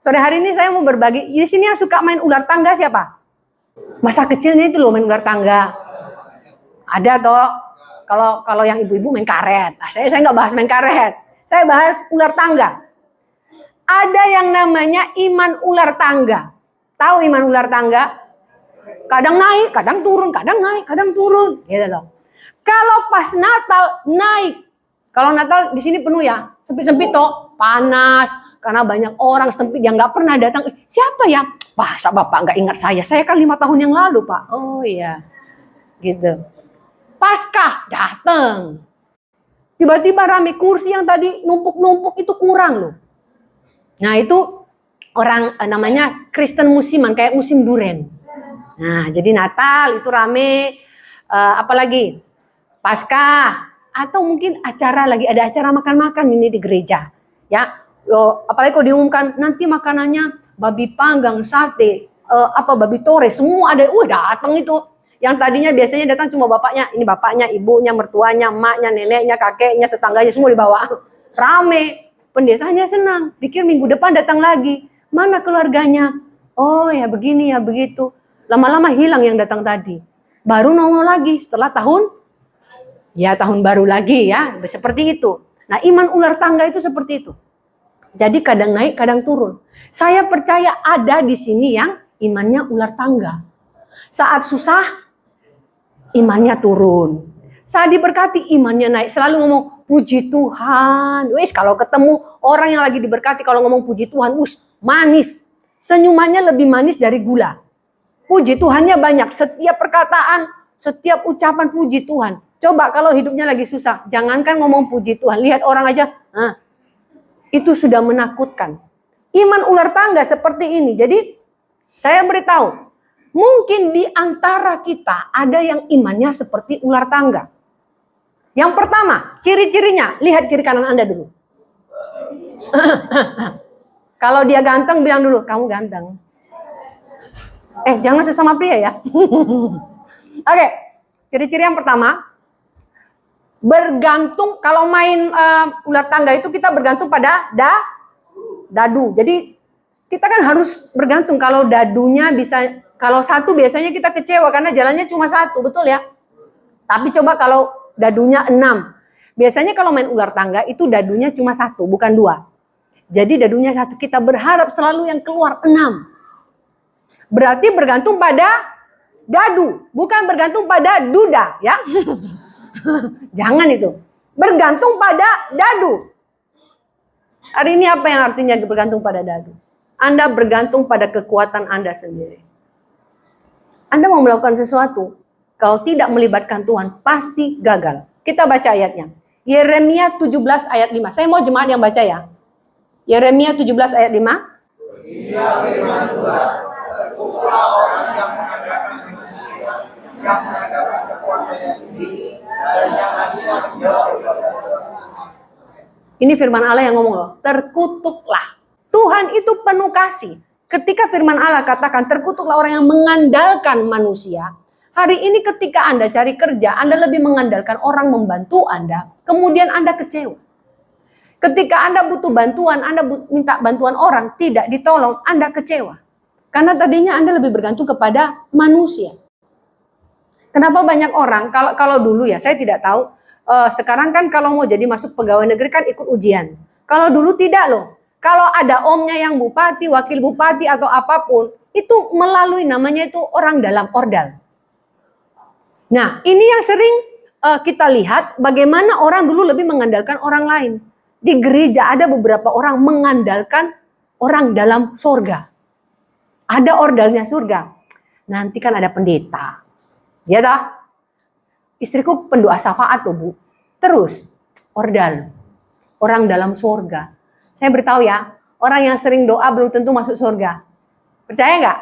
Sore hari ini saya mau berbagi. Di sini yang suka main ular tangga siapa? Masa kecilnya itu loh main ular tangga. Ada toh. Kalau yang ibu-ibu main karet. Nah, saya nggak bahas main karet. Saya bahas ular tangga. Ada yang namanya iman ular tangga. Tahu iman ular tangga? Kadang naik, kadang turun, kadang naik, kadang turun. Gitu loh. Kalau pas Natal naik. Kalau Natal di sini penuh ya, sempit-sempit toh, panas. Karena banyak orang sempit yang nggak pernah datang. Siapa ya? Masa Bapak nggak ingat saya? Saya kan 5 tahun yang lalu, Pak. Oh iya, gitu. Paskah datang. Tiba-tiba rame, kursi yang tadi numpuk-numpuk itu kurang loh. Nah itu orang namanya Kristen musiman, kayak musim duren. Nah jadi Natal itu rame, apalagi Paskah atau mungkin acara lagi, ada acara makan-makan ini di gereja, ya. Apalagi kalau diumumkan nanti makanannya babi panggang, sate, babi tore, semua ada. Datang itu. Yang tadinya biasanya datang cuma bapaknya, ini bapaknya, ibunya, mertuanya, emaknya, neneknya, kakeknya, tetangganya semua dibawa. Rame. Pendetanya senang, pikir minggu depan datang lagi. Mana keluarganya? Oh ya begini ya begitu. Lama-lama hilang yang datang tadi. Baru nongol lagi setelah tahun baru lagi ya, seperti itu. Nah iman ular tangga itu seperti itu. Jadi kadang naik, kadang turun. Saya percaya ada di sini yang imannya ular tangga. Saat susah, imannya turun. Saat diberkati, imannya naik. Selalu ngomong, puji Tuhan. Wis, kalau ketemu orang yang lagi diberkati, kalau ngomong puji Tuhan, manis. Senyumannya lebih manis dari gula. Puji Tuhannya banyak. Setiap perkataan, setiap ucapan puji Tuhan. Coba kalau hidupnya lagi susah, jangankan ngomong puji Tuhan. Lihat orang aja, itu sudah menakutkan. Iman ular tangga seperti ini. Jadi saya beritahu, mungkin di antara kita ada yang imannya seperti ular tangga. Yang pertama, ciri-cirinya, lihat kiri kanan Anda dulu. Kalau dia ganteng, bilang dulu, kamu ganteng. Jangan sesama pria ya. Oke, ciri-ciri yang pertama, bergantung. Kalau main ular tangga itu kita bergantung pada dadu. Jadi kita kan harus bergantung. Kalau dadunya bisa, kalau satu biasanya kita kecewa karena jalannya cuma satu, betul ya? Tapi coba kalau dadunya 6. Biasanya kalau main ular tangga itu dadunya cuma 1, bukan 2. Jadi dadunya 1, kita berharap selalu yang keluar 6. Berarti bergantung pada dadu, bukan bergantung pada duda ya. Jangan itu. Bergantung pada dadu. Hari ini apa yang artinya bergantung pada dadu? Anda bergantung pada kekuatan Anda sendiri. Anda mau melakukan sesuatu, kalau tidak melibatkan Tuhan, pasti gagal. Kita baca ayatnya. Yeremia 17 ayat 5. Saya mau jemaat yang baca ya. Yeremia 17 ayat 5. Inilah firman Tuhan. Terkumpullah orang yang mengandalkan manusia, yang mengandalkan kekuatannya sendiri, dan yang hatinya menjauh dari Tuhan. Ini firman Allah yang ngomong loh. Terkutuklah. Tuhan itu penuh kasih. Ketika firman Allah katakan terkutuklah orang yang mengandalkan manusia. Hari ini ketika Anda cari kerja, Anda lebih mengandalkan orang membantu Anda. Kemudian Anda kecewa. Ketika Anda butuh bantuan, Anda minta bantuan orang, tidak ditolong, Anda kecewa. Karena tadinya Anda lebih bergantung kepada manusia. Kenapa banyak orang, kalau dulu ya, saya tidak tahu, sekarang kan kalau mau jadi masuk pegawai negeri kan ikut ujian. Kalau dulu tidak loh. Kalau ada omnya yang bupati, wakil bupati atau apapun, itu melalui namanya itu orang dalam ordal. Nah, ini yang sering kita lihat bagaimana orang dulu lebih mengandalkan orang lain. Di gereja ada beberapa orang mengandalkan orang dalam surga. Ada ordalnya surga. Nanti kan ada pendeta. Ya dah. Istriku pendoa syafaat loh Bu. Terus ordal. Orang dalam surga. Saya beritahu ya, orang yang sering doa belum tentu masuk surga. Percaya nggak?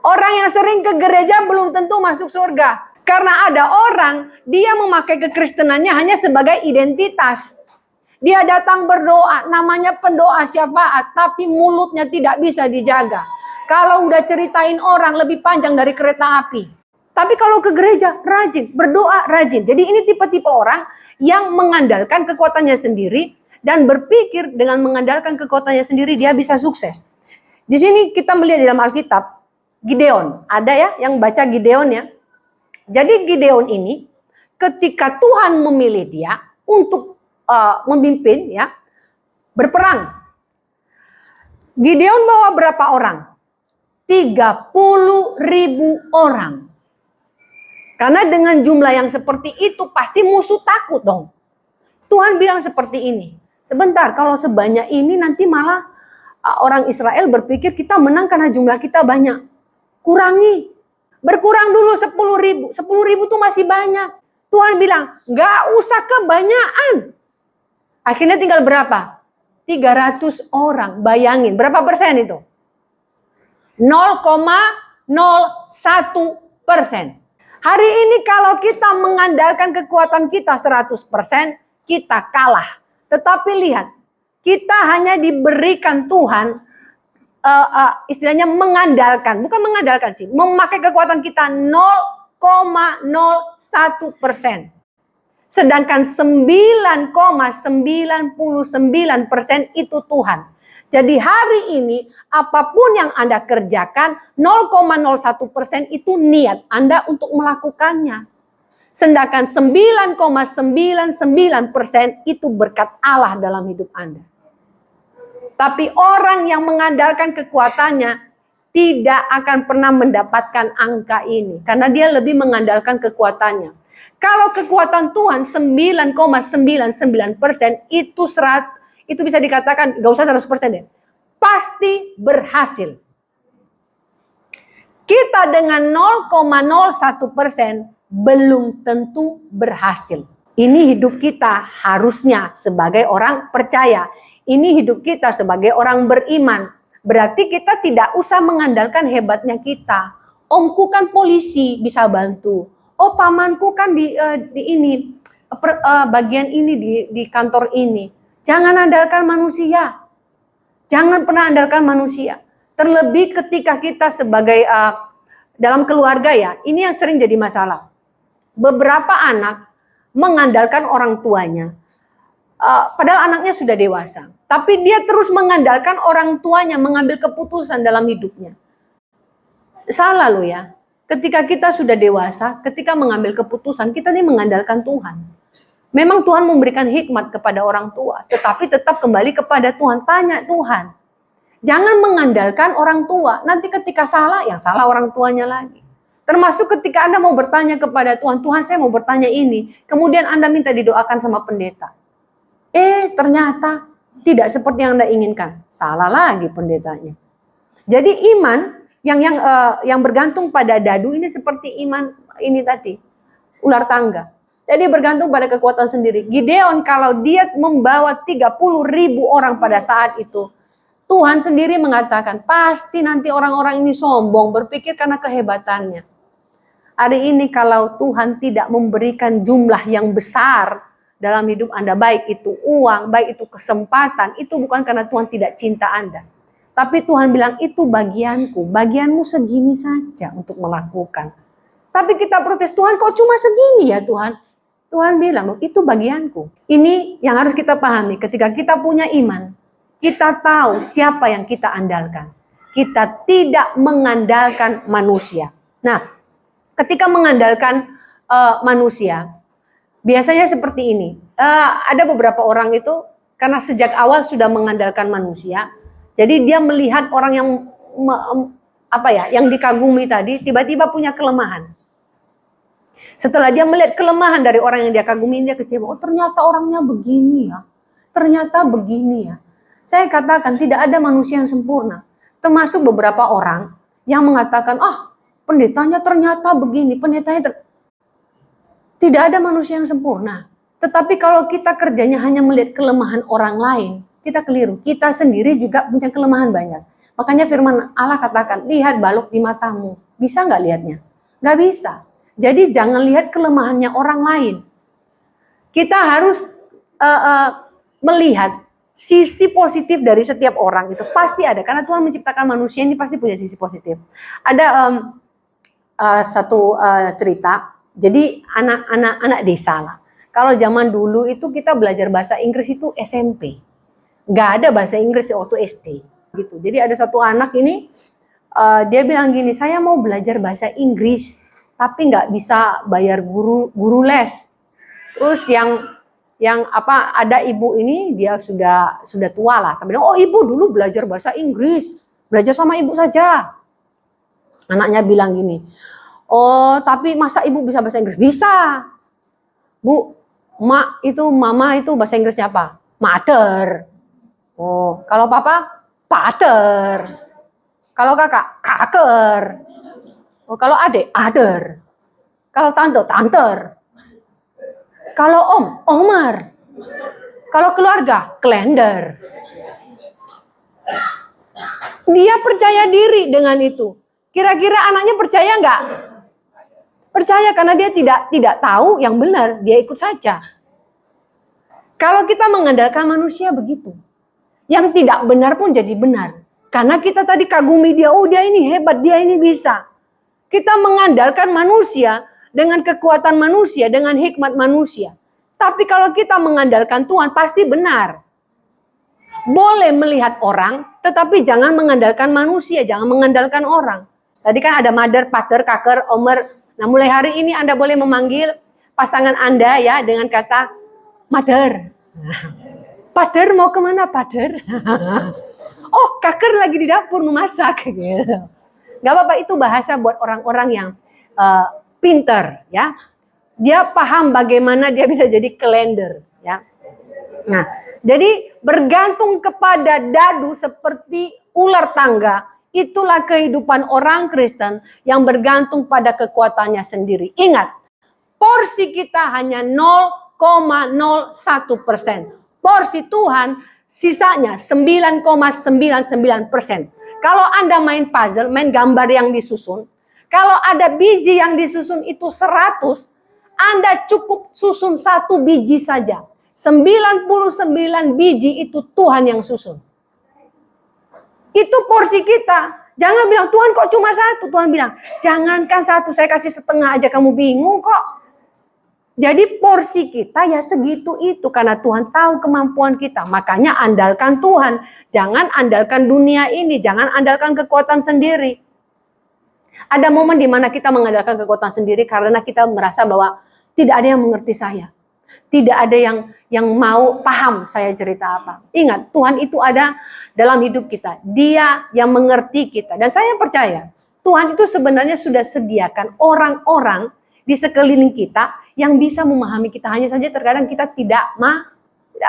Orang yang sering ke gereja belum tentu masuk surga. Karena ada orang, dia memakai kekristenannya hanya sebagai identitas. Dia datang berdoa, namanya pendoa syafaat, tapi mulutnya tidak bisa dijaga. Kalau udah ceritain orang lebih panjang dari kereta api. Tapi kalau ke gereja, rajin, berdoa rajin. Jadi ini tipe-tipe orang yang mengandalkan kekuatannya sendiri dan berpikir dengan mengandalkan kekuatannya sendiri dia bisa sukses. Di sini kita melihat di dalam Alkitab, Gideon. Ada ya yang baca Gideon ya. Jadi Gideon ini ketika Tuhan memilih dia untuk memimpin ya, berperang. Gideon bawa berapa orang? 30.000 orang. Karena dengan jumlah yang seperti itu pasti musuh takut dong. Tuhan bilang seperti ini. Sebentar, kalau sebanyak ini nanti malah orang Israel berpikir kita menang karena jumlah kita banyak. Kurangi. Berkurang dulu 10.000. 10.000 itu masih banyak. Tuhan bilang, nggak usah kebanyakan. Akhirnya tinggal berapa? 300 orang. Bayangin, berapa persen itu? 0,01%. Hari ini kalau kita mengandalkan kekuatan kita 100%, kita kalah. Tetapi lihat, kita hanya diberikan Tuhan, istilahnya mengandalkan, bukan mengandalkan sih, memakai kekuatan kita 0,01%. Sedangkan 9,99% itu Tuhan. Jadi hari ini apapun yang Anda kerjakan 0,01% itu niat Anda untuk melakukannya. Sedangkan 9,99% itu berkat Allah dalam hidup Anda. Tapi orang yang mengandalkan kekuatannya tidak akan pernah mendapatkan angka ini. Karena dia lebih mengandalkan kekuatannya. Kalau kekuatan Tuhan 9,99% itu bisa dikatakan, gak usah 100% deh. Pasti berhasil. Kita dengan 0,01% belum tentu berhasil. Ini hidup kita harusnya sebagai orang percaya. Ini hidup kita sebagai orang beriman. Berarti kita tidak usah mengandalkan hebatnya kita. Omku kan polisi, bisa bantu. Oh, pamanku kan di bagian ini di kantor ini. Jangan andalkan manusia. Jangan pernah andalkan manusia. Terlebih ketika kita sebagai dalam keluarga ya, ini yang sering jadi masalah. Beberapa anak mengandalkan orang tuanya. Padahal anaknya sudah dewasa. Tapi dia terus mengandalkan orang tuanya mengambil keputusan dalam hidupnya. Salah loh ya. Ketika kita sudah dewasa, ketika mengambil keputusan, kita ini mengandalkan Tuhan. Memang Tuhan memberikan hikmat kepada orang tua, tetapi tetap kembali kepada Tuhan. Tanya Tuhan. Jangan mengandalkan orang tua. Nanti ketika salah, yang salah orang tuanya lagi. Termasuk ketika Anda mau bertanya kepada Tuhan, Tuhan saya mau bertanya ini. Kemudian Anda minta didoakan sama pendeta. Ternyata tidak seperti yang Anda inginkan. Salah lagi pendetanya. Jadi iman yang bergantung pada dadu ini seperti iman ini tadi. Ular tangga. Jadi bergantung pada kekuatan sendiri. Gideon kalau dia membawa 30.000 orang pada saat itu, Tuhan sendiri mengatakan, pasti nanti orang-orang ini sombong, berpikir karena kehebatannya. Hari ini kalau Tuhan tidak memberikan jumlah yang besar dalam hidup Anda, baik itu uang, baik itu kesempatan, itu bukan karena Tuhan tidak cinta Anda. Tapi Tuhan bilang, itu bagianku, bagianmu segini saja untuk melakukan. Tapi kita protes, Tuhan kok cuma segini ya Tuhan? Tuhan bilang, itu bagianku. Ini yang harus kita pahami. Ketika kita punya iman, kita tahu siapa yang kita andalkan. Kita tidak mengandalkan manusia. Nah, ketika mengandalkan manusia, biasanya seperti ini. Ada beberapa orang itu, karena sejak awal sudah mengandalkan manusia, jadi dia melihat orang yang dikagumi tadi, tiba-tiba punya kelemahan. Setelah dia melihat kelemahan dari orang yang dia kagumi, dia kecewa. Oh, ternyata orangnya begini ya. Ternyata begini ya. Saya katakan tidak ada manusia yang sempurna. Termasuk beberapa orang yang mengatakan, pendetanya ternyata begini, tidak ada manusia yang sempurna. Tetapi kalau kita kerjanya hanya melihat kelemahan orang lain, kita keliru. Kita sendiri juga punya kelemahan banyak. Makanya firman Allah katakan, lihat balok di matamu. Bisa nggak lihatnya? Nggak bisa. Jadi jangan lihat kelemahannya orang lain. Kita harus melihat sisi positif dari setiap orang. Itu pasti ada. Karena Tuhan menciptakan manusia ini pasti punya sisi positif. Ada satu cerita. Jadi anak desa lah. Kalau zaman dulu itu kita belajar bahasa Inggris itu SMP. Nggak ada bahasa Inggris waktu SD. gitu. Jadi ada satu anak ini, dia bilang gini, saya mau belajar bahasa Inggris, tapi nggak bisa bayar guru les. Terus yang apa, ada ibu ini, dia sudah tua lah, tapi oh ibu dulu belajar bahasa Inggris, belajar sama ibu saja. Anaknya bilang gini, oh tapi masa ibu bisa bahasa Inggris? Bisa bu, mama itu bahasa Inggrisnya apa? Mother. Oh kalau papa father. Kalau kakak kaker. Oh kalau adik other. Kalau tante tanter. Kalau om, omer. Kalau keluarga, klender. Dia percaya diri dengan itu. Kira-kira anaknya percaya nggak? Percaya karena dia tidak tahu yang benar, dia ikut saja. Kalau kita mengandalkan manusia begitu, yang tidak benar pun jadi benar. Karena kita tadi kagumi dia, oh dia ini hebat, dia ini bisa. Kita mengandalkan manusia, dengan kekuatan manusia, dengan hikmat manusia. Tapi kalau kita mengandalkan Tuhan, pasti benar. Boleh melihat orang, tetapi jangan mengandalkan manusia, jangan mengandalkan orang. Tadi kan ada mother, father, kaker, omer. Nah mulai hari ini Anda boleh memanggil pasangan Anda ya dengan kata mother. Father mau kemana father? Oh kaker lagi di dapur memasak. Gitu. Gak apa-apa, itu bahasa buat orang-orang yang pinter ya, dia paham bagaimana dia bisa jadi kalender ya. Nah, jadi bergantung kepada dadu seperti ular tangga, itulah kehidupan orang Kristen yang bergantung pada kekuatannya sendiri. Ingat, porsi kita hanya 0,01%. Porsi Tuhan sisanya 9,99%. Kalau Anda main puzzle, main gambar yang disusun, kalau ada biji yang disusun itu 100, Anda cukup susun 1 biji saja. 99 biji itu Tuhan yang susun. Itu porsi kita. Jangan bilang, Tuhan kok cuma 1? Tuhan bilang, jangankan 1, saya kasih setengah aja kamu bingung kok. Jadi porsi kita ya segitu itu. Karena Tuhan tahu kemampuan kita. Makanya andalkan Tuhan. Jangan andalkan dunia ini. Jangan andalkan kekuatan sendiri. Ada momen di mana kita mengandalkan kekuatan sendiri karena kita merasa bahwa tidak ada yang mengerti saya. Tidak ada yang mau paham saya cerita apa. Ingat, Tuhan itu ada dalam hidup kita. Dia yang mengerti kita. Dan saya percaya, Tuhan itu sebenarnya sudah sediakan orang-orang di sekeliling kita yang bisa memahami kita. Hanya saja terkadang kita tidak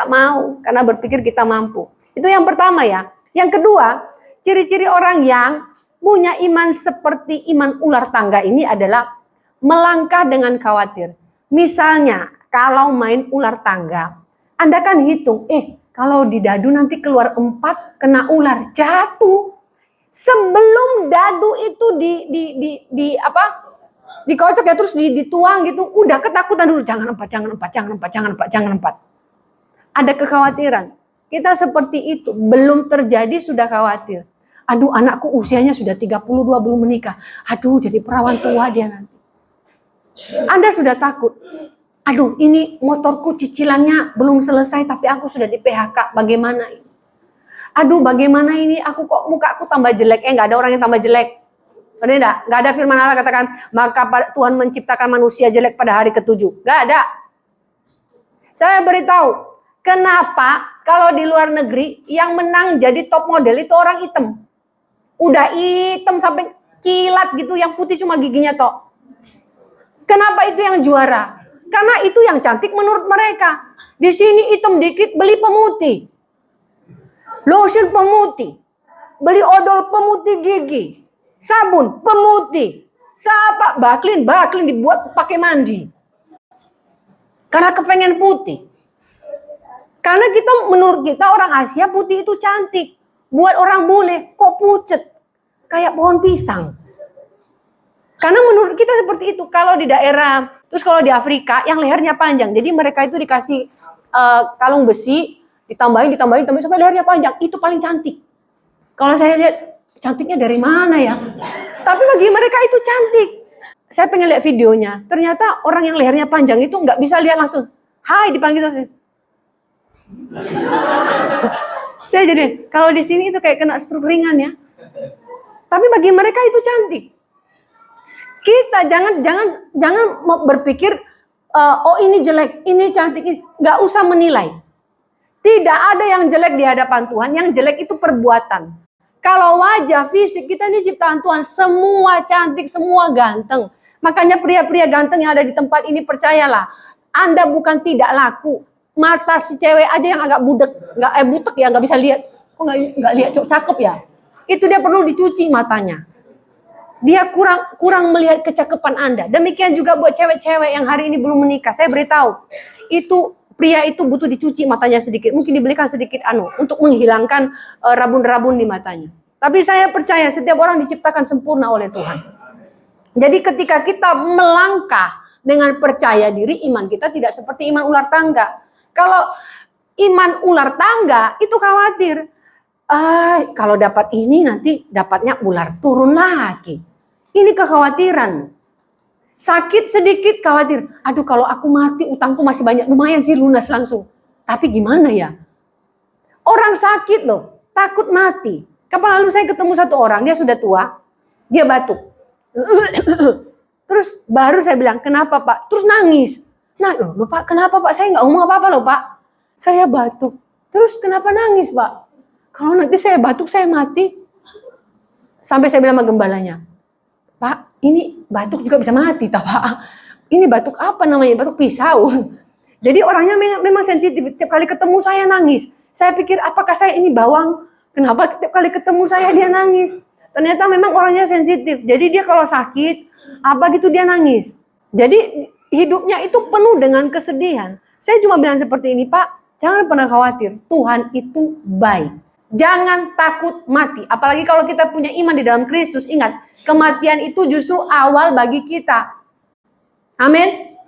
mau karena berpikir kita mampu. Itu yang pertama ya. Yang kedua, ciri-ciri orang yang punya iman seperti iman ular tangga ini adalah melangkah dengan khawatir. Misalnya, kalau main ular tangga, Anda kan hitung, kalau di dadu nanti keluar 4, kena ular, jatuh. Sebelum dadu itu dikocok ya, terus dituang gitu, udah ketakutan dulu, jangan 4. Ada kekhawatiran. Kita seperti itu, belum terjadi sudah khawatir. Aduh, anakku usianya sudah 32 belum menikah. Aduh, jadi perawan tua dia nanti. Anda sudah takut. Aduh, ini motorku cicilannya belum selesai tapi aku sudah di PHK. Bagaimana ini? Aduh, bagaimana ini? Aku kok mukaku tambah jelek. Nggak ada orang yang tambah jelek. Benar enggak? Nggak ada firman Allah katakan, maka Tuhan menciptakan manusia jelek pada hari ke-7. Nggak ada. Saya beritahu, kenapa kalau di luar negeri yang menang jadi top model itu orang hitam. Udah hitam sampai kilat gitu, yang putih cuma giginya tok. Kenapa itu yang juara? Karena itu yang cantik menurut mereka. Di sini hitam dikit, beli pemutih. Lotion pemutih. Beli odol pemutih gigi. Sabun pemutih. Siapa? Baklin dibuat pakai mandi. Karena kepengen putih. Karena menurut kita orang Asia putih itu cantik. Buat orang bule, kok pucet? Kayak pohon pisang. Karena menurut kita seperti itu. Kalau di daerah, terus kalau di Afrika, yang lehernya panjang. Jadi mereka itu dikasih kalung besi, ditambahin sampai lehernya panjang. Itu paling cantik. Kalau saya lihat, cantiknya dari mana ya? Tapi bagi mereka itu cantik. Saya pengen lihat videonya. Ternyata orang yang lehernya panjang itu nggak bisa lihat langsung. Hai, dipanggil. Saya jadi, kalau di sini itu kayak kena stroke ringan ya. Tapi bagi mereka itu cantik. Kita jangan berpikir, oh ini jelek, ini cantik, nggak usah menilai. Tidak ada yang jelek di hadapan Tuhan, yang jelek itu perbuatan. Kalau wajah fisik kita ini ciptaan Tuhan, semua cantik, semua ganteng. Makanya pria-pria ganteng yang ada di tempat ini percayalah, Anda bukan tidak laku. Mata si cewek aja yang agak butek ya, nggak bisa lihat. Kok nggak lihat cakep ya? Itu dia perlu dicuci matanya. Dia kurang melihat kecakapan Anda. Demikian juga buat cewek-cewek yang hari ini belum menikah. Saya beritahu, itu pria itu butuh dicuci matanya sedikit. Mungkin dibelikan sedikit untuk menghilangkan rabun-rabun di matanya. Tapi saya percaya setiap orang diciptakan sempurna oleh Tuhan. Jadi ketika kita melangkah dengan percaya diri, iman kita tidak seperti iman ular tangga. Kalau iman ular tangga itu khawatir. Kalau dapat ini nanti dapatnya ular turun lagi. Ini kekhawatiran. Sakit sedikit khawatir. Aduh kalau aku mati utangku masih banyak. Lumayan sih lunas langsung. Tapi gimana ya? Orang sakit loh. Takut mati. Kapan lalu saya ketemu satu orang. Dia sudah tua. Dia batuk. Terus baru saya bilang, kenapa Pak? Terus nangis. Nah loh Pak, kenapa Pak? Saya nggak ngomong apa-apa loh Pak. Saya batuk. Terus kenapa nangis Pak? Kalau nanti saya batuk, saya mati. Sampai saya bilang sama gembalanya, Pak, ini batuk juga bisa mati, tak Pak? Ini batuk apa namanya? Batuk pisau. Jadi orangnya memang sensitif. Tiap kali ketemu saya nangis. Saya pikir, apakah saya ini bawang? Kenapa tiap kali ketemu saya dia nangis? Ternyata memang orangnya sensitif. Jadi dia kalau sakit, apa gitu dia nangis. Jadi hidupnya itu penuh dengan kesedihan. Saya cuma bilang seperti ini, Pak, jangan pernah khawatir. Tuhan itu baik. Jangan takut mati. Apalagi kalau kita punya iman di dalam Kristus. Ingat, kematian itu justru awal bagi kita. Amin.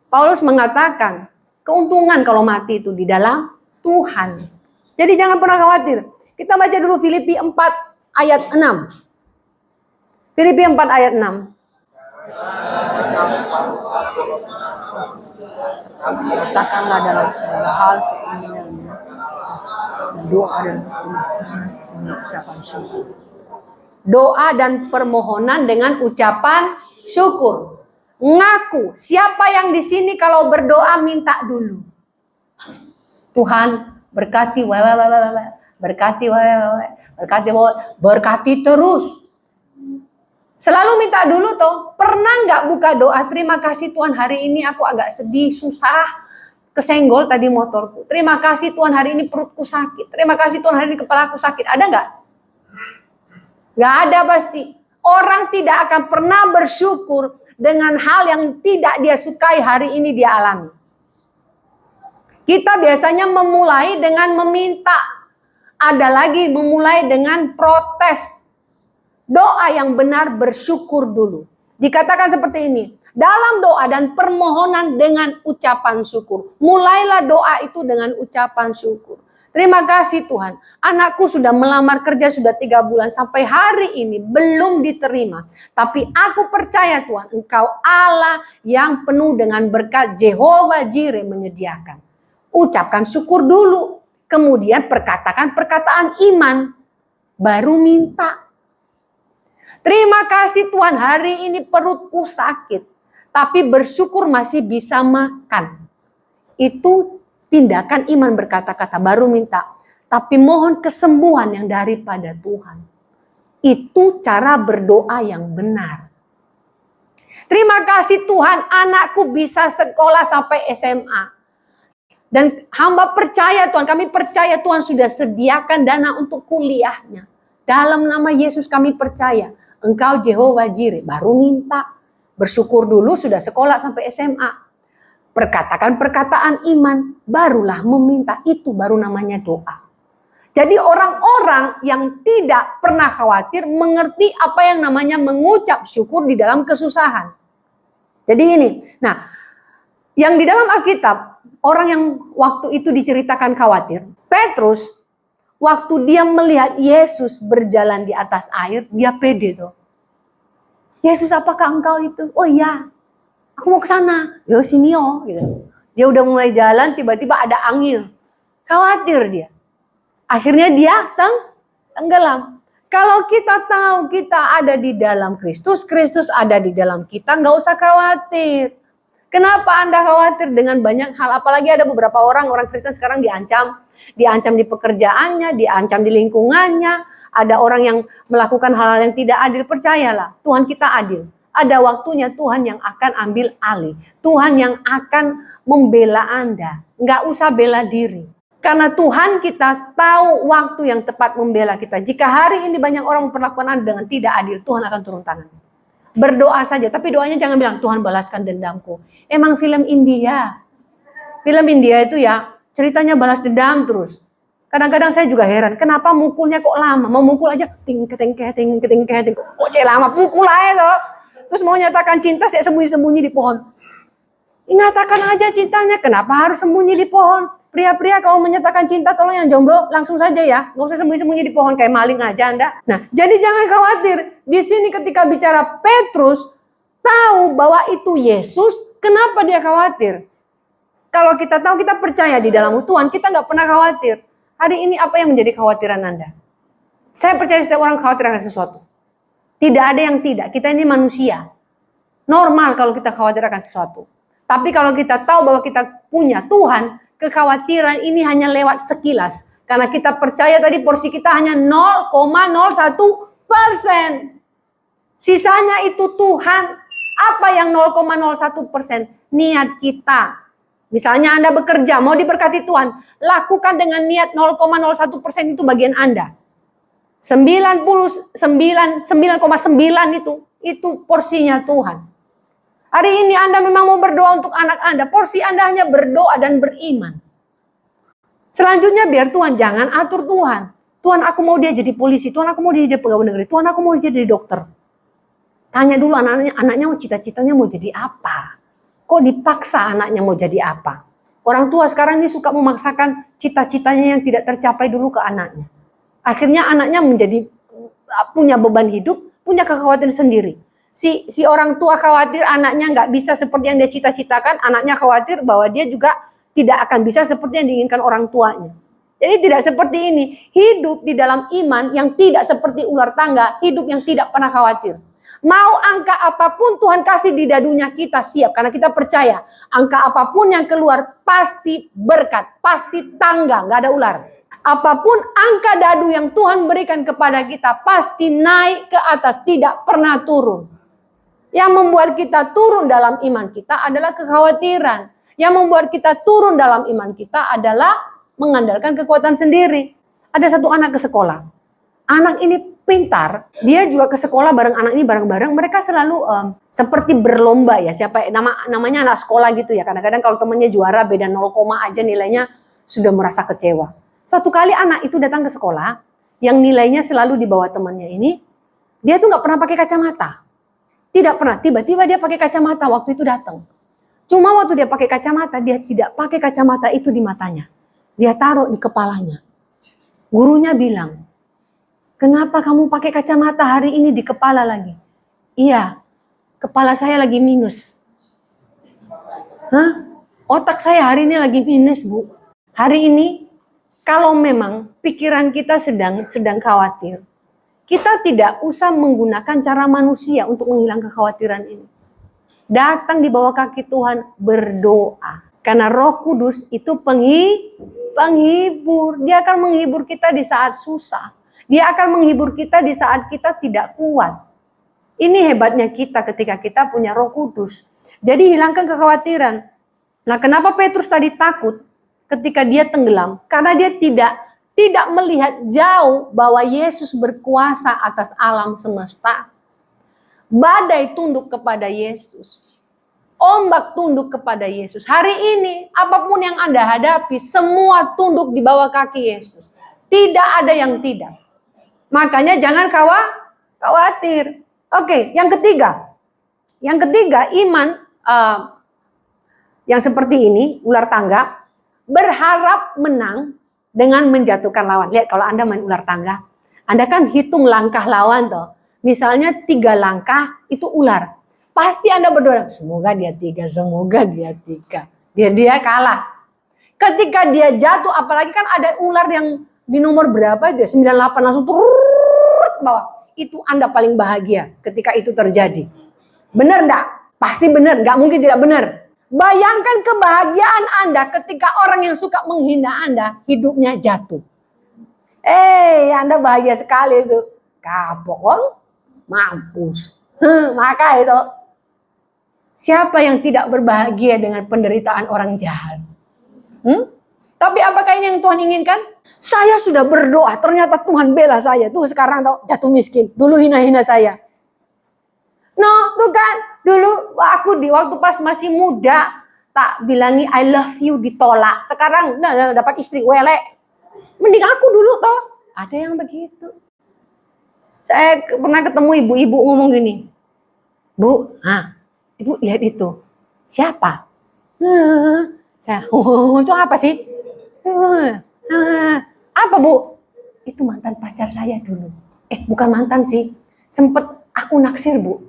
Paulus mengatakan, keuntungan kalau mati itu di dalam Tuhan. Jadi jangan pernah khawatir. Kita baca dulu Filipi 4 ayat 6. Filipi 4 ayat 6. Katakanlah dalam segala hal keinginanmu, doa dan ucapan syukur. Doa dan permohonan dengan ucapan syukur. Ngaku, siapa yang di sini kalau berdoa minta dulu. Tuhan berkati, berkati terus. Selalu minta dulu toh. Pernah nggak buka doa, terima kasih Tuhan hari ini aku agak sedih, susah, kesenggol tadi motorku. Terima kasih Tuhan hari ini perutku sakit. Terima kasih Tuhan hari ini kepalaku sakit. Ada nggak? Nggak ada pasti. Orang tidak akan pernah bersyukur dengan hal yang tidak dia sukai hari ini dia alami. Kita biasanya memulai dengan meminta. Ada lagi memulai dengan protes. Doa yang benar bersyukur dulu. Dikatakan seperti ini. Dalam doa dan permohonan dengan ucapan syukur. Mulailah doa itu dengan ucapan syukur. Terima kasih Tuhan. Anakku sudah melamar kerja sudah 3 bulan. Sampai hari ini belum diterima. Tapi aku percaya Tuhan. Engkau Allah yang penuh dengan berkat. Jehovah Jireh menyediakan. Ucapkan syukur dulu. Kemudian perkatakan perkataan iman. Baru minta. Terima kasih Tuhan hari ini perutku sakit. Tapi bersyukur masih bisa makan. Itu tindakan iman berkata-kata baru minta. Tapi mohon kesembuhan yang daripada Tuhan. Itu cara berdoa yang benar. Terima kasih Tuhan anakku bisa sekolah sampai SMA. Dan hamba percaya Tuhan, kami percaya Tuhan sudah sediakan dana untuk kuliahnya. Dalam nama Yesus kami percaya. Engkau Jehovah Jireh, baru minta. Bersyukur dulu sudah sekolah sampai SMA. Perkatakan perkataan iman, barulah meminta. Itu baru namanya doa. Jadi orang-orang yang tidak pernah khawatir mengerti apa yang namanya mengucap syukur di dalam kesusahan. Jadi ini, nah yang di dalam Alkitab, orang yang waktu itu diceritakan khawatir, Petrus, waktu dia melihat Yesus berjalan di atas air, dia pede tuh. Yesus, apakah engkau itu? Oh iya, aku mau ke sana. Yo sini yo. Gitu. Dia udah mulai jalan, tiba-tiba ada angin. Khawatir dia. Akhirnya dia tenggelam. Kalau kita tahu kita ada di dalam Kristus, Kristus ada di dalam kita, nggak usah khawatir. Kenapa Anda khawatir dengan banyak hal? Apalagi ada beberapa orang Kristen sekarang diancam di pekerjaannya, diancam di lingkungannya. Ada orang yang melakukan hal-hal yang tidak adil. Percayalah, Tuhan kita adil. Ada waktunya Tuhan yang akan ambil alih. Tuhan yang akan membela Anda. Nggak usah bela diri. Karena Tuhan kita tahu waktu yang tepat membela kita. Jika hari ini banyak orang memperlakukan Anda dengan tidak adil, Tuhan akan turun tangan. Berdoa saja, tapi doanya jangan bilang, Tuhan balaskan dendamku. Emang film India. Film India itu ya, ceritanya balas dendam terus. Kadang-kadang saya juga heran, kenapa mukulnya kok lama? Mau mukul aja, ting-keteng-keteng, kok lama, pukul aja toh. Terus mau nyatakan cinta, saya sembunyi-sembunyi di pohon. Nyatakan aja cintanya, kenapa harus sembunyi di pohon? Pria-pria kalau menyatakan cinta, tolong yang jomblo langsung saja ya. Nggak usah sembunyi-sembunyi di pohon kayak maling aja Anda. Nah, jadi jangan khawatir. Di sini ketika bicara Petrus, tahu bahwa itu Yesus, kenapa dia khawatir? Kalau kita tahu, kita percaya di dalam Tuhan, kita nggak pernah khawatir. Hari ini apa yang menjadi kekhawatiran Anda? Saya percaya setiap orang khawatir akan sesuatu. Tidak ada yang tidak. Kita ini manusia. Normal kalau kita khawatir akan sesuatu. Tapi kalau kita tahu bahwa kita punya Tuhan, kekhawatiran ini hanya lewat sekilas. Karena kita percaya tadi porsi kita hanya 0,01%. Sisanya itu Tuhan. Apa yang 0,01%? Niat kita. Misalnya Anda bekerja, mau diberkati Tuhan. Lakukan dengan niat 0,01% itu bagian Anda. 9,9 itu porsinya Tuhan. Hari ini Anda memang mau berdoa untuk anak Anda. Porsi Anda hanya berdoa dan beriman. Selanjutnya biar Tuhan, jangan atur Tuhan. Tuhan aku mau dia jadi polisi. Tuhan aku mau dia jadi pegawai negeri. Tuhan aku mau dia jadi dokter. Tanya dulu anaknya mau cita-citanya mau jadi apa. Kok dipaksa anaknya mau jadi apa? Orang tua sekarang ini suka memaksakan cita-citanya yang tidak tercapai dulu ke anaknya. Akhirnya anaknya menjadi punya beban hidup, punya kekhawatiran sendiri. Si orang tua khawatir anaknya nggak bisa seperti yang dia cita-citakan, anaknya khawatir bahwa dia juga tidak akan bisa seperti yang diinginkan orang tuanya. Jadi tidak seperti ini. Hidup di dalam iman yang tidak seperti ular tangga, hidup yang tidak pernah khawatir. Mau angka apapun Tuhan kasih di dadunya, kita siap. Karena kita percaya angka apapun yang keluar pasti berkat, pasti tangga, nggak ada ular. Apapun angka dadu yang Tuhan berikan kepada kita pasti naik ke atas, tidak pernah turun. Yang membuat kita turun dalam iman kita adalah kekhawatiran. Yang membuat kita turun dalam iman kita adalah mengandalkan kekuatan sendiri. Ada satu anak ke sekolah. Anak ini pintar, dia juga ke sekolah bareng anak ini bareng-bareng. Mereka selalu seperti berlomba ya, siapa namanya anak sekolah gitu ya. Kadang-kadang kalau temannya juara beda 0, aja nilainya sudah merasa kecewa. Suatu kali anak itu datang ke sekolah yang nilainya selalu di bawah temannya ini, dia tuh nggak pernah pakai kacamata. Tidak pernah, tiba-tiba dia pakai kacamata waktu itu datang. Cuma waktu dia pakai kacamata, dia tidak pakai kacamata itu di matanya. Dia taruh di kepalanya. Gurunya bilang, kenapa kamu pakai kacamata hari ini di kepala lagi? Iya, kepala saya lagi minus. Hah? Otak saya hari ini lagi minus, Bu. Hari ini, kalau memang pikiran kita sedang khawatir, kita tidak usah menggunakan cara manusia untuk menghilangkan kekhawatiran ini. Datang di bawah kaki Tuhan, berdoa. Karena Roh Kudus itu penghibur. Dia akan menghibur kita di saat susah. Dia akan menghibur kita di saat kita tidak kuat. Ini hebatnya kita ketika kita punya Roh Kudus. Jadi hilangkan kekhawatiran. Nah, kenapa Petrus tadi takut ketika dia tenggelam? Karena dia tidak melihat jauh bahwa Yesus berkuasa atas alam semesta. Badai tunduk kepada Yesus. Ombak tunduk kepada Yesus. Hari ini apapun yang Anda hadapi, semua tunduk di bawah kaki Yesus. Tidak ada yang tidak. Makanya jangan khawatir. Oke, yang ketiga. Yang ketiga, iman yang seperti ini, ular tangga, berharap menang dengan menjatuhkan lawan. Lihat kalau Anda main ular tangga, Anda kan hitung langkah lawan toh. Misalnya 3 langkah itu ular. Pasti Anda berdoa, semoga dia 3, semoga dia 3. Biar dia kalah. Ketika dia jatuh, apalagi kan ada ular yang di nomor berapa dia? 98 langsung turun ke bawah. Itu Anda paling bahagia ketika itu terjadi. Benar enggak? Pasti benar, enggak mungkin tidak benar. Bayangkan kebahagiaan Anda ketika orang yang suka menghina Anda hidupnya jatuh. Anda bahagia sekali itu. Kapok, mampus. Maka itu, siapa yang tidak berbahagia dengan penderitaan orang jahat? Tapi apakah ini yang Tuhan inginkan? Saya sudah berdoa, ternyata Tuhan bela saya. Tuh sekarang jatuh miskin. Dulu hina-hina saya. No, tuh kan. Dulu aku di waktu pas masih muda, tak bilangi I love you ditolak. Sekarang dapat istri welek. Mending aku dulu toh. Ada yang begitu. Saya pernah ketemu ibu-ibu ngomong gini. Bu, ibu lihat itu. Siapa? Saya, itu apa sih? Apa bu? Itu mantan pacar saya dulu. Bukan mantan sih. Sempet aku naksir bu.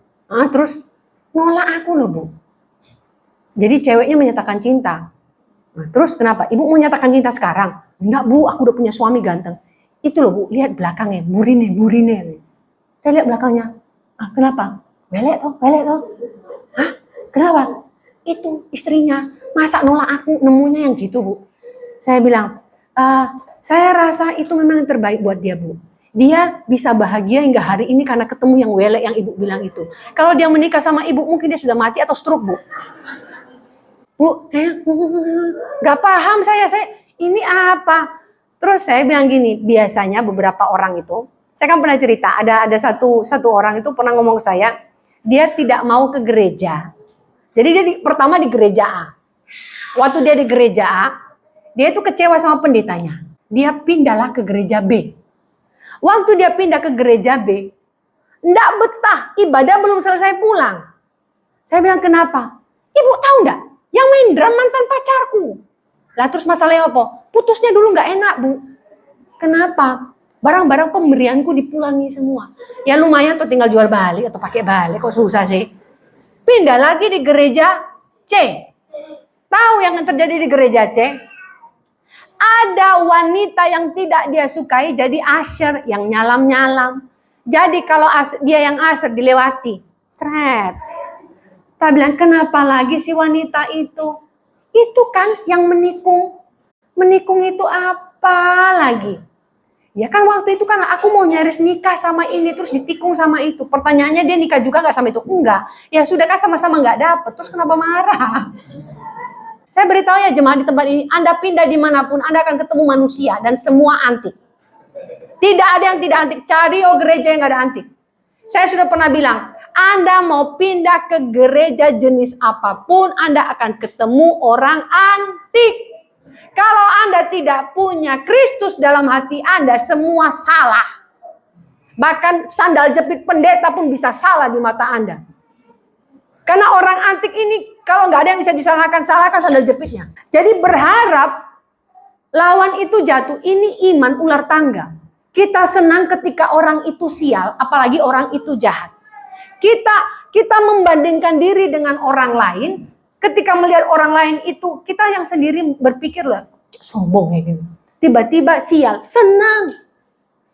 Terus nolak aku loh bu. Jadi ceweknya menyatakan cinta. Terus kenapa? Ibu mau nyatakan cinta sekarang? Enggak bu, aku udah punya suami ganteng. Itu loh bu, lihat belakangnya, burine. Saya lihat belakangnya. Kenapa? Welek toh. Kenapa? Itu istrinya. Masa nolak aku, nemunya yang gitu bu. Saya bilang, saya rasa itu memang yang terbaik buat dia bu. Dia bisa bahagia hingga hari ini karena ketemu yang welek yang ibu bilang itu. Kalau dia menikah sama ibu, mungkin dia sudah mati atau stroke bu. Bu, gak paham saya ini apa? Terus saya bilang gini, biasanya beberapa orang itu, saya kan pernah cerita, ada satu orang itu pernah ngomong ke saya, dia tidak mau ke gereja. Jadi dia pertama di gereja A. Waktu dia di gereja A, dia itu kecewa sama pendetanya. Dia pindahlah ke gereja B. Waktu dia pindah ke gereja B, enggak betah, ibadah belum selesai pulang. Saya bilang, kenapa? Ibu tahu enggak? Yang main drum mantan pacarku. Lah terus masalahnya apa? Putusnya dulu enggak enak, Bu. Kenapa? Barang-barang pemberianku dipulangi semua. Ya lumayan tuh tinggal jual balik atau pakai balik, kok susah sih. Pindah lagi di gereja C. Tahu yang terjadi di gereja C? Ada wanita yang tidak dia sukai jadi usher yang nyalam-nyalam. Jadi kalau dia yang usher dilewati, seret. Tak bilang, kenapa lagi si wanita itu? Itu kan yang menikung. Menikung itu apa lagi? Ya kan waktu itu kan aku mau nyaris nikah sama ini terus ditikung sama itu. Pertanyaannya dia nikah juga nggak sama itu? Enggak. Ya sudah kan sama-sama nggak dapet. Terus kenapa marah? Saya beritahu ya jemaat di tempat ini, Anda pindah dimanapun, Anda akan ketemu manusia dan semua antik. Tidak ada yang tidak antik. Cari gereja yang nggak ada antik. Saya sudah pernah bilang, Anda mau pindah ke gereja jenis apapun, Anda akan ketemu orang antik. Kalau Anda tidak punya Kristus dalam hati Anda, semua salah. Bahkan sandal jepit pendeta pun bisa salah di mata Anda. Karena orang antik ini kalau nggak ada yang bisa disalahkan, salahkan sandal jepitnya. Jadi berharap lawan itu jatuh. Ini iman ular tangga. Kita senang ketika orang itu sial, apalagi orang itu jahat. Kita membandingkan diri dengan orang lain. Ketika melihat orang lain itu, kita yang sendiri berpikir lah, sombong ya gitu. Tiba-tiba sial, senang.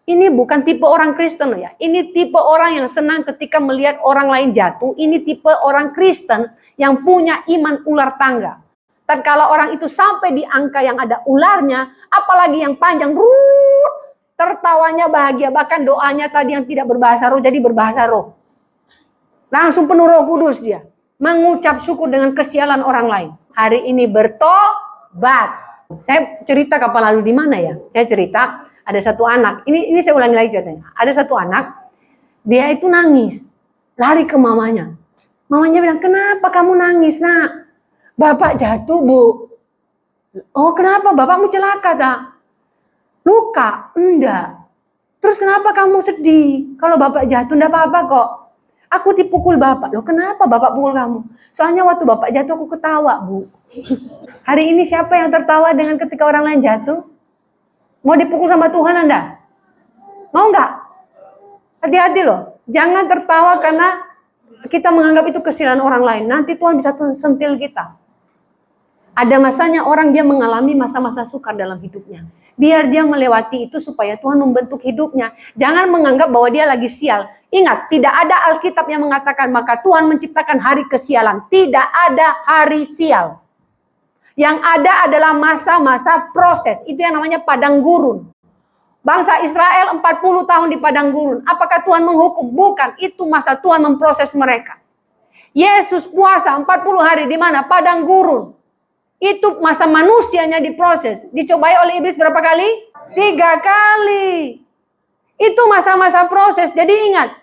Ini bukan tipe orang Kristen ya. Ini tipe orang yang senang ketika melihat orang lain jatuh. Ini tipe orang Kristen yang punya iman ular tangga. Dan kalau orang itu sampai di angka yang ada ularnya, apalagi yang panjang, tertawanya bahagia. Bahkan doanya tadi yang tidak berbahasa roh jadi berbahasa roh. Langsung penuh Roh Kudus dia. Mengucap syukur dengan kesialan orang lain. Hari ini bertobat. Saya cerita kapan lalu di mana ya? Saya cerita ada satu anak, ini saya ulangi lagi ceritanya. Ada satu anak, dia itu nangis, lari ke mamanya. Mamanya bilang, kenapa kamu nangis nak? Bapak jatuh bu. Oh kenapa? Bapakmu celaka tak? Luka? Enggak. Terus kenapa kamu sedih? Kalau bapak jatuh enggak apa-apa kok. Aku dipukul bapak. Loh kenapa bapak pukul kamu? Soalnya waktu bapak jatuh aku ketawa bu. Hari ini siapa yang tertawa dengan ketika orang lain jatuh? Mau dipukul sama Tuhan Anda? Mau nggak? Hati-hati loh. Jangan tertawa karena kita menganggap itu kesialan orang lain. Nanti Tuhan bisa sentil kita. Ada masanya orang dia mengalami masa-masa sukar dalam hidupnya. Biar dia melewati itu supaya Tuhan membentuk hidupnya. Jangan menganggap bahwa dia lagi sial. Ingat, tidak ada Alkitab yang mengatakan maka Tuhan menciptakan hari kesialan. Tidak ada hari sial. Yang ada adalah masa-masa proses. Itu yang namanya padang gurun. Bangsa Israel 40 tahun di padang gurun. Apakah Tuhan menghukum? Bukan. Itu masa Tuhan memproses mereka. Yesus puasa 40 hari di mana? Padang gurun. Itu masa manusianya diproses. Dicobai oleh iblis berapa kali? 3 kali. Itu masa-masa proses. Jadi ingat,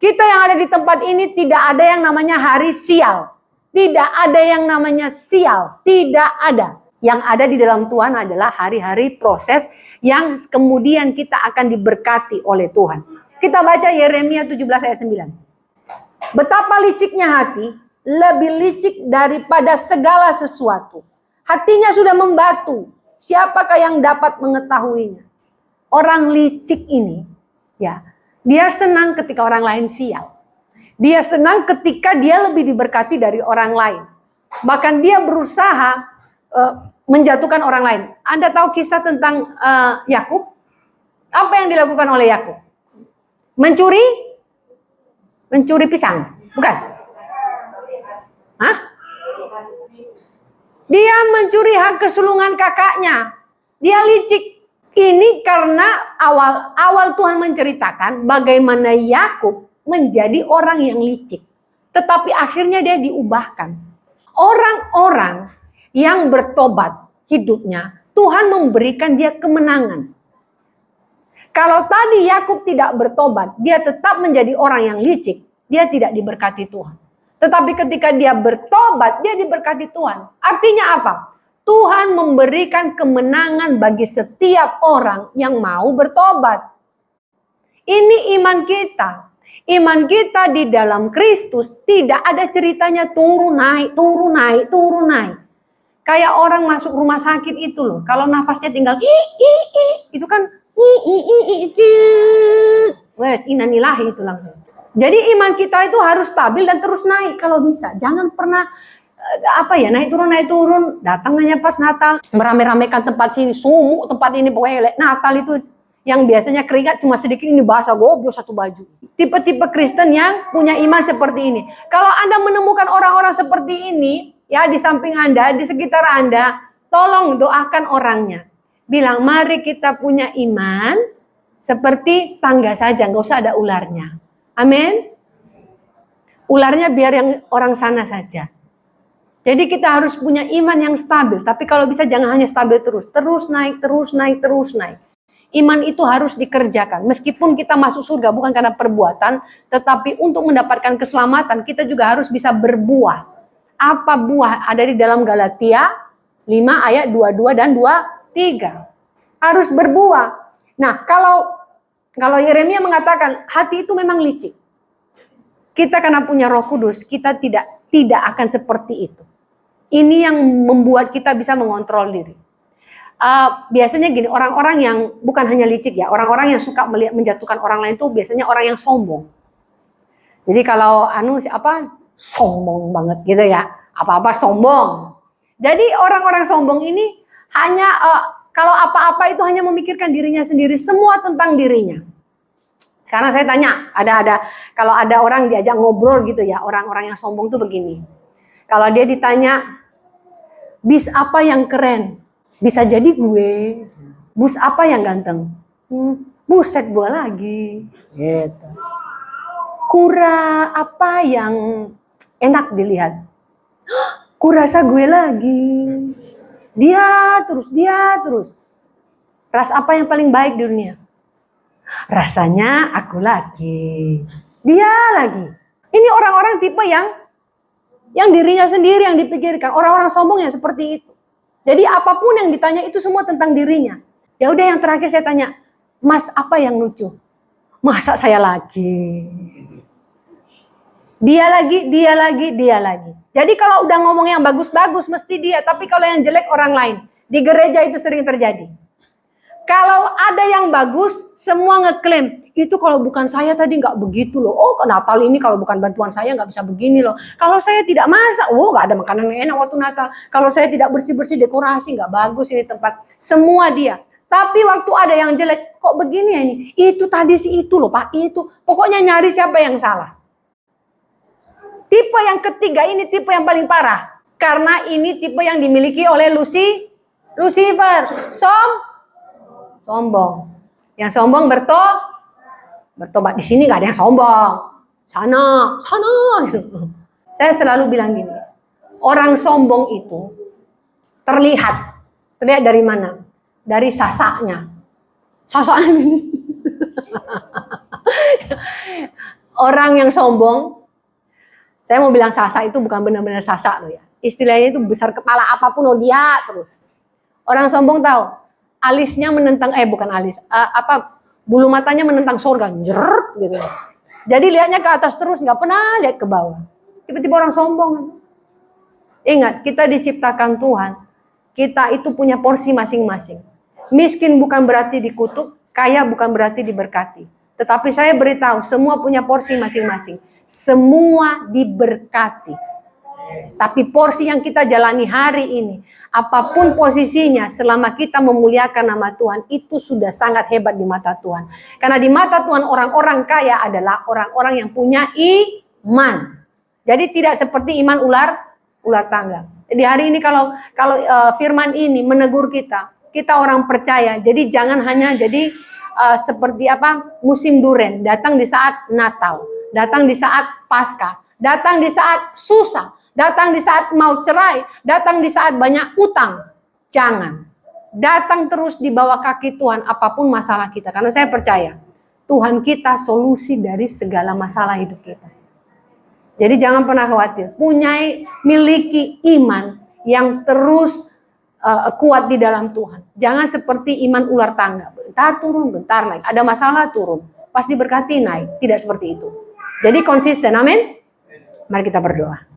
kita yang ada di tempat ini tidak ada yang namanya hari sial. Tidak ada yang namanya sial. Tidak ada. Yang ada di dalam Tuhan adalah hari-hari proses yang kemudian kita akan diberkati oleh Tuhan. Kita baca Yeremia 17 ayat 9. Betapa liciknya hati, lebih licik daripada segala sesuatu. Hatinya sudah membatu. Siapakah yang dapat mengetahuinya? Orang licik ini, ya, dia senang ketika orang lain sial. Dia senang ketika dia lebih diberkati dari orang lain. Bahkan dia berusaha menjatuhkan orang lain. Anda tahu kisah tentang Yakub? Apa yang dilakukan oleh Yakub? Mencuri pisang, bukan? Hah? Dia mencuri hak kesulungan kakaknya. Dia licik. Ini karena awal Tuhan menceritakan bagaimana Yakub menjadi orang yang licik. Tetapi akhirnya dia diubahkan. Orang-orang yang bertobat hidupnya, Tuhan memberikan dia kemenangan. Kalau tadi Yakub tidak bertobat, dia tetap menjadi orang yang licik, dia tidak diberkati Tuhan. Tetapi ketika dia bertobat, dia diberkati Tuhan. Artinya apa? Tuhan memberikan kemenangan bagi setiap orang yang mau bertobat. Ini iman kita. Iman kita di dalam Kristus tidak ada ceritanya turun naik, turun naik, turun naik. Kayak orang masuk rumah sakit itu loh. Kalau nafasnya tinggal itu kan wes innalillahi itu langsung. Jadi iman kita itu harus stabil dan terus naik kalau bisa. Jangan pernah naik turun. Datang hanya pas Natal, merame-ramekan tempat sini, sumuk tempat ini pokoknya Natal itu yang biasanya keringat cuma sedikit, ini bahasa goblok satu baju. Tipe-tipe Kristen yang punya iman seperti ini. Kalau Anda menemukan orang-orang seperti ini, ya di samping Anda, di sekitar Anda, tolong doakan orangnya. Bilang, mari kita punya iman seperti tangga saja, nggak usah ada ularnya. Amin. Ularnya biar yang orang sana saja. Jadi kita harus punya iman yang stabil. Tapi kalau bisa jangan hanya stabil terus. Terus naik, terus naik, terus naik. Iman itu harus dikerjakan. Meskipun kita masuk surga bukan karena perbuatan, tetapi untuk mendapatkan keselamatan kita juga harus bisa berbuah. Apa buah? Ada di dalam Galatia 5 ayat 22 dan 23. Harus berbuah. Nah, kalau Yeremia mengatakan hati itu memang licik. Kita karena punya Roh Kudus, kita tidak akan seperti itu. Ini yang membuat kita bisa mengontrol diri. Biasanya gini, orang-orang yang bukan hanya licik ya, orang-orang yang suka menjatuhkan orang lain itu biasanya orang yang sombong. Jadi kalau sombong banget gitu ya, apa-apa sombong. Jadi orang-orang sombong ini hanya kalau apa-apa itu hanya memikirkan dirinya sendiri, semua tentang dirinya. Sekarang saya tanya, kalau ada orang diajak ngobrol gitu ya, orang-orang yang sombong tuh begini. Kalau dia ditanya, bis apa yang keren? Bisa jadi gue. Bus apa yang ganteng? Buset gue lagi. Gitu. Kura apa yang enak dilihat? Kurasa gue lagi. Dia terus. Ras apa yang paling baik di dunia? Rasanya aku lagi. Dia lagi. Ini orang-orang tipe yang dirinya sendiri yang dipikirkan. Orang-orang sombong yang seperti itu. Jadi apapun yang ditanya itu semua tentang dirinya. Ya udah yang terakhir saya tanya, Mas apa yang lucu? Masa saya lagi? Dia lagi. Jadi kalau udah ngomong yang bagus-bagus mesti dia, tapi kalau yang jelek orang lain. Di gereja itu sering terjadi. Kalau ada yang bagus, semua ngeklaim. Itu kalau bukan saya tadi nggak begitu loh. Oh, Natal ini kalau bukan bantuan saya nggak bisa begini loh. Kalau saya tidak masak, nggak ada makanan yang enak waktu Natal. Kalau saya tidak bersih-bersih dekorasi, nggak bagus ini tempat. Semua dia. Tapi waktu ada yang jelek, kok begini ya ini? Itu tadi sih itu loh Pak, itu. Pokoknya nyari siapa yang salah. Tipe yang ketiga ini tipe yang paling parah. Karena ini tipe yang dimiliki oleh Lucifer. Sombong. Yang sombong bertobat. Di sini gak ada yang sombong. Sana. Saya selalu bilang gini. Orang sombong itu terlihat dari mana? Dari sasaknya. Orang yang sombong, saya mau bilang sasak itu bukan benar-benar sasak loh ya. Istilahnya itu besar kepala apapun loh dia terus. Orang sombong tahu, alisnya menentang bukan alis, bulu matanya menentang surga, jeret gitu. Jadi lihatnya ke atas terus, nggak pernah lihat ke bawah. Tiba-tiba orang sombong. Ingat, kita diciptakan Tuhan. Kita itu punya porsi masing-masing. Miskin bukan berarti dikutuk, kaya bukan berarti diberkati. Tetapi saya beritahu, semua punya porsi masing-masing. Semua diberkati. Tapi porsi yang kita jalani hari ini, apapun posisinya, selama kita memuliakan nama Tuhan, itu sudah sangat hebat di mata Tuhan. Karena di mata Tuhan orang-orang kaya adalah orang-orang yang punya iman. Jadi tidak seperti iman ular tangga. Jadi hari ini kalau firman ini menegur kita orang percaya. Jadi jangan hanya jadi seperti musim duren, datang di saat Natal, datang di saat Paskah, datang di saat susah, datang di saat mau cerai, datang di saat banyak utang. Jangan. Datang terus di bawah kaki Tuhan apapun masalah kita. Karena saya percaya Tuhan kita solusi dari segala masalah hidup kita. Jadi jangan pernah khawatir. Miliki iman yang terus kuat di dalam Tuhan. Jangan seperti iman ular tangga. Bentar turun, bentar naik. Ada masalah turun. Pas diberkati naik. Tidak seperti itu. Jadi konsisten. Amin. Mari kita berdoa.